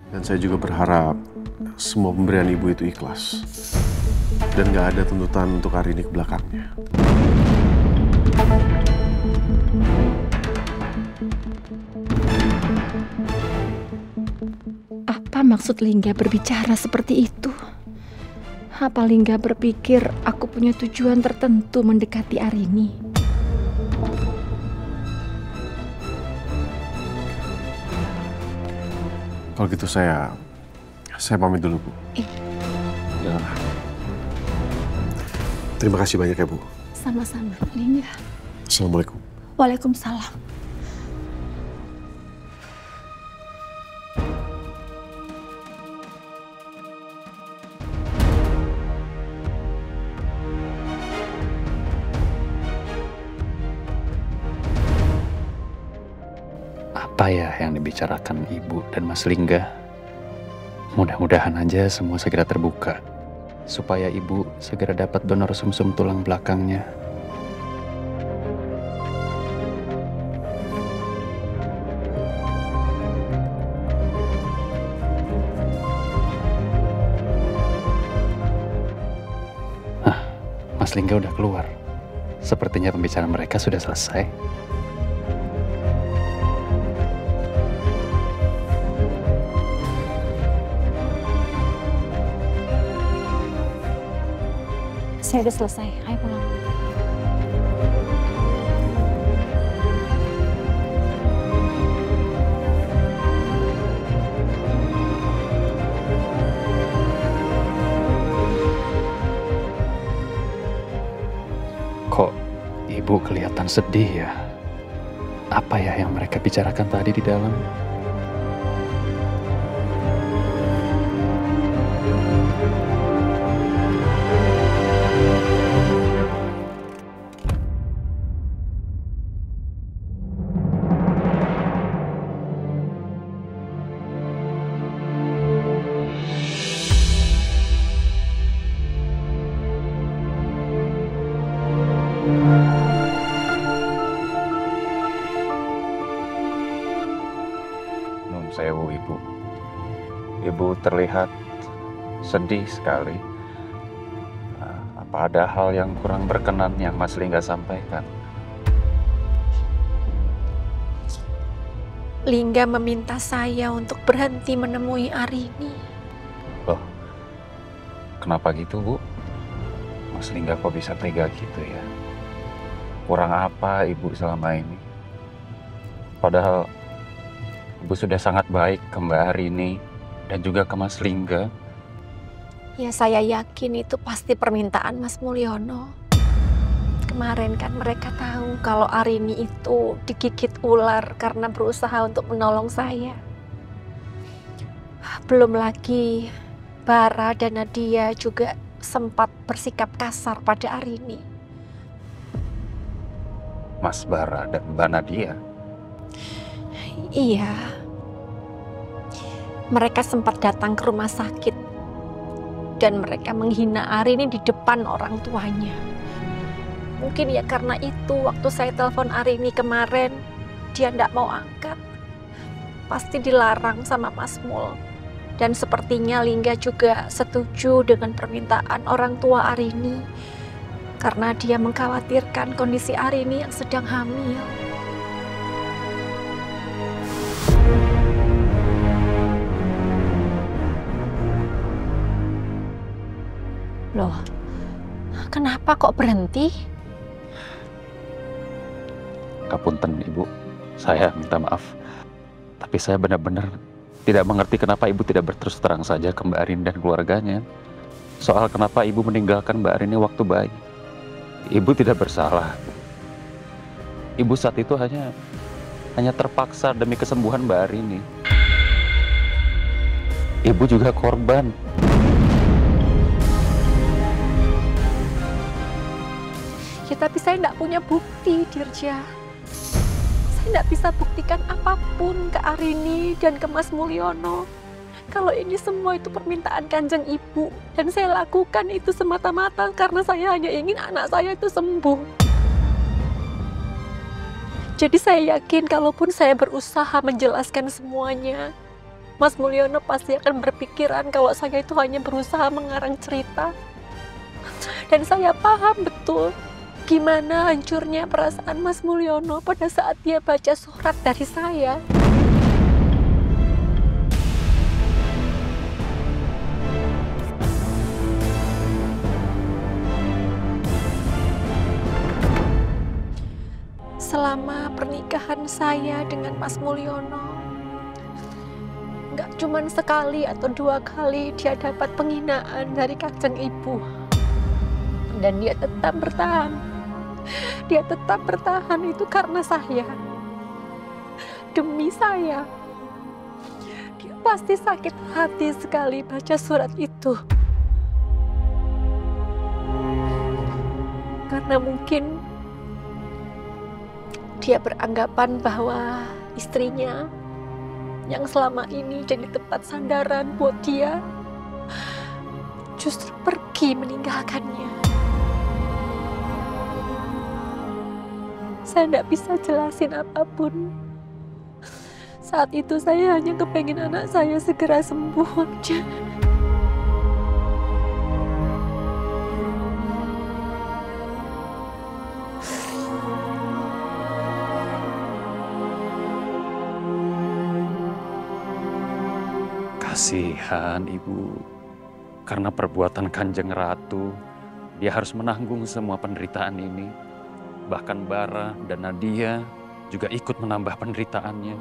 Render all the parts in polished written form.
Dan saya juga berharap semua pemberian ibu itu ikhlas. Dan gak ada tuntutan untuk Arini ke belakangnya. Apa maksud Lingga berbicara seperti itu? Apa Lingga berpikir aku punya tujuan tertentu mendekati Arini? Kalau gitu saya pamit dulu, Bu. Ya. Terima kasih banyak ya, Bu. Sama-sama, Lingga. Assalamualaikum. Waalaikumsalam. Apa ya yang dibicarakan Ibu dan Mas Lingga? Mudah-mudahan aja semua segera terbuka, supaya Ibu segera dapat donor sumsum tulang belakangnya. Mas Lingga udah keluar. Sepertinya pembicaraan mereka sudah selesai. Saya udah selesai, ayo pulang. Kok Ibu kelihatan sedih ya? Apa ya yang mereka bicarakan tadi di dalam? Nun sewu Ibu. Ibu terlihat sedih sekali. Apa ada hal yang kurang berkenan yang Mas Lingga sampaikan? Lingga meminta saya untuk berhenti menemui Arini. Loh, kenapa gitu, Bu? Mas Lingga kok bisa tega gitu ya? Kurang apa Ibu selama ini? Padahal Ibu sudah sangat baik ke Mbak Arini dan juga ke Mas Lingga. Ya saya yakin itu pasti permintaan Mas Mulyono. Kemarin kan mereka tahu kalau Arini itu digigit ular karena berusaha untuk menolong saya. Belum lagi Bara dan Nadia juga sempat bersikap kasar pada Arini. Mas Bara dan Mbak Nadia. Iya. Mereka sempat datang ke rumah sakit dan mereka menghina Arini di depan orang tuanya. Mungkin ya karena itu waktu saya telepon Arini kemarin, dia tidak mau angkat. Pasti dilarang sama Mas Mul. Dan sepertinya Lingga juga setuju dengan permintaan orang tua Arini. Karena dia mengkhawatirkan kondisi Arini yang sedang hamil. Loh, kenapa kok berhenti? Kapunten Ibu, saya minta maaf. Tapi saya benar-benar tidak mengerti kenapa Ibu tidak berterus terang saja ke Mbak Arini dan keluarganya. Soal kenapa Ibu meninggalkan Mbak Arini waktu bayi. Ibu tidak bersalah. Ibu saat itu hanya terpaksa demi kesembuhan Mbak Arini. Ibu juga korban. Ya tapi saya tidak punya bukti, Dirja. Saya tidak bisa buktikan apapun ke Arini dan ke Mas Mulyono. Kalau ini semua itu permintaan Kanjeng Ibu. Dan saya lakukan itu semata-mata karena saya hanya ingin anak saya itu sembuh. Jadi saya yakin kalaupun saya berusaha menjelaskan semuanya, Mas Mulyono pasti akan berpikiran kalau saya itu hanya berusaha mengarang cerita. Dan saya paham betul gimana hancurnya perasaan Mas Mulyono pada saat dia baca surat dari saya. Selama pernikahan saya dengan Mas Mulyono, nggak cuma sekali atau 2 kali dia dapat penghinaan dari Kanjeng Ibu. Dan dia tetap bertahan. Dia tetap bertahan itu karena saya. Demi saya. Dia pasti sakit hati sekali baca surat itu. Karena mungkin dia beranggapan bahwa istrinya yang selama ini jadi tempat sandaran buat dia justru pergi meninggalkannya. Saya tidak bisa jelasin apapun. Saat itu saya hanya kepengen anak saya segera sembuh aja. Kasihan ibu, karena perbuatan Kanjeng Ratu, dia harus menanggung semua penderitaan ini. Bahkan Bara dan Nadia juga ikut menambah penderitaannya.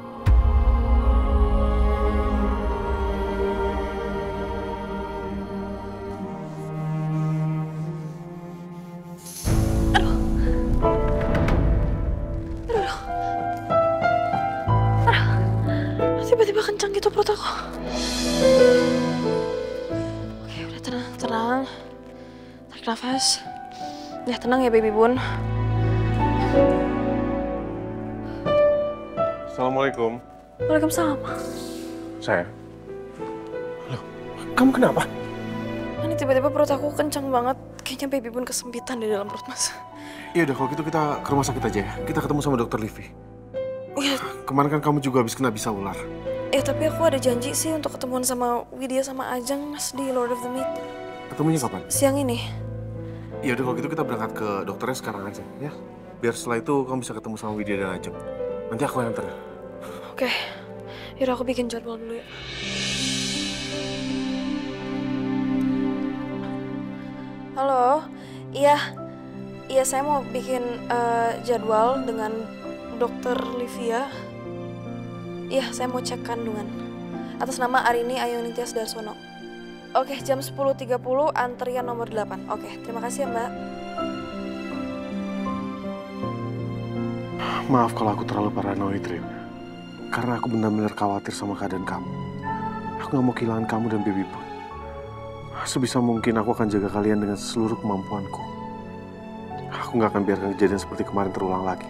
Tiba-tiba kencang gitu perut aku. Oke, udah tenang. Tarik nafas. Ya, tenang ya, baby bun. Assalamualaikum. Waalaikumsalam. Saya. Loh, kamu kenapa? Ini tiba-tiba perut aku kencang banget. Kayaknya baby bun kesempitan di dalam perut, Mas. Iya udah, kalau gitu kita ke rumah sakit aja ya. Kita ketemu sama dokter Livi. Iya. Kemarin kan kamu juga habis kena bisa ular. Tapi aku ada janji sih untuk ketemuan sama Widya sama Ajeng, Mas, di Lord of the Meat. Ketemunya kapan? Siang ini. Iya udah, kalau gitu kita berangkat ke dokternya sekarang aja ya. Biar setelah itu kamu bisa ketemu sama Widya dan Ajeng. Nanti aku yang antar. Oke. Yaudah, aku bikin jadwal dulu ya. Halo. Iya, saya mau bikin jadwal dengan dokter Livia. Iya, saya mau cek kandungan. Atas nama Arini Ayu Ningtyas Darsono. Oke, jam 10.30 antrian nomor 8. Oke, terima kasih ya, Mbak. Maaf kalau aku terlalu paranoid, Rin. Karena aku benar-benar khawatir sama keadaan kamu. Aku gak mau kehilangan kamu dan baby pun. Sebisa mungkin aku akan jaga kalian dengan seluruh kemampuanku. Aku gak akan biarkan kejadian seperti kemarin terulang lagi.